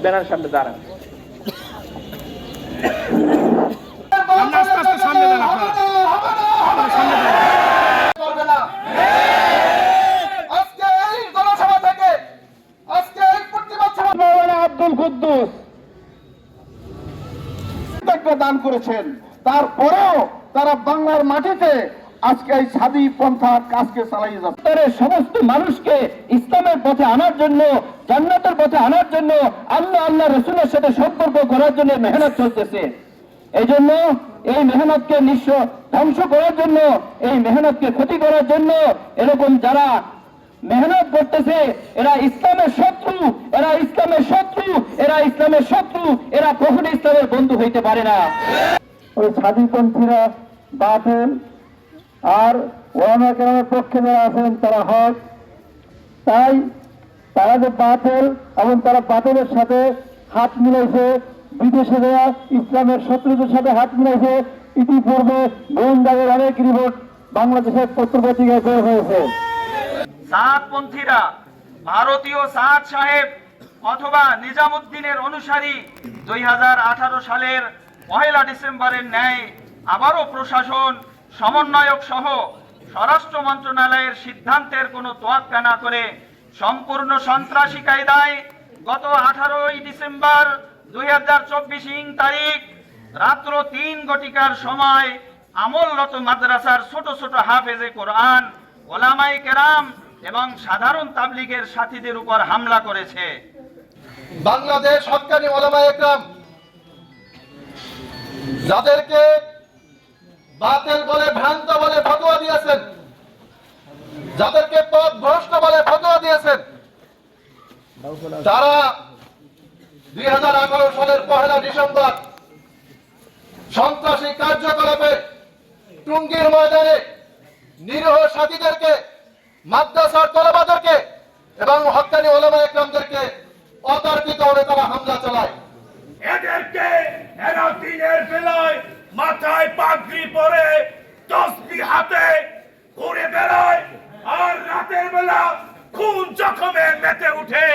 Banner সামনে দাঁড়ান। আব্দুল কুদ্দুস দান করেছেন, তারপরেও তারা বাংলার মাটিতে আজকে এই সাদী পন্থা কাজকে চালিয়ে যাচ্ছে। সমস্ত মানুষকে ইসলামের পথে আনার জন্য, জান্নাতের পথে আনার জন্য, আল্লাহ রাসূলের সাথে সম্পর্ক করার জন্য মেহনত চলতেছে। এই জন্য এই মেহনতকে নিঃস্ব ধ্বংস করার জন্য, এই মেহনতকে ক্ষতি করার জন্য এরকম যারা মেহনত করতেছে এরা ইসলামের শত্রু, এরা ইসলামের শত্রু, এরা ইসলামের শত্রু, এরা কখনো ইসলামের বন্ধু হইতে পারে না। ওই সাদীপন্থীরা বাতিল আর ওলামা কেরামের পক্ষে যারা আছেন তারা হক। তাই তারা যে বাতিল এবং তারা বাতিলের সাথে হাত মিলাইছে, বিদেশে দেওয়া ইসলামের শত্রুদের সাথে হাত মিলাইছে। ইতিপূর্বে গোয়েন্দাদের অনেক রিপোর্ট বাংলাদেশের পত্রপত্রিকায় বের হয়েছে। সাদপন্থীরা ভারতীয় সাদ সাহেব অথবা নিজামুদ্দিনের অনুসারী 2018 সালের 1 ডিসেম্বরের ন্যায় আবারও প্রশাসন, সমন্বয়ক সহ স্বরাষ্ট্র মন্ত্রণালয়ের সিদ্ধান্তের কোনো তোয়াক্কা না করে সম্পূর্ণ সন্ত্রাসী কায়দায় গত 18 ডিসেম্বর 2024 তারিখ রাত্র 3 ঘটিকার সময় আমলরত মাদ্রাসার ছোট ছোট হাফেজে কোরআন, ওলামায়ে কেরাম এবং সাধারণ তাবলীগের সাথীদের উপর হামলা করেছে। বাংলাদেশ হক্কানি ওলামায়ে কেরাম যাদেরকে বাতিল বলে, ভ্রান্ত বলে ফতোয়া দিয়েছেন, যাদেরকে পথভ্রষ্ট বলে ফতোয়া দিয়েছেন, তারা 2018 সালের 1 ডিসেম্বর সন্ত্রাসী কার্যকলাপে টুঙ্গির ময়দানে নিরীহ সাথীদেরকে, মাদ্রাসার তলাবাদেরকে এবং হক্কানি ওলামায়ে কেরামদেরকে অতর্কিতভাবে তারা হামলা চালায়। এদেরকে এরা দিনের বেলায় মাথায় পাগড়ি পরে তসবিহ হাতে ঘুরে বেড়ায়, আর রাতের বেলা খুন জখমে মেতে উঠে।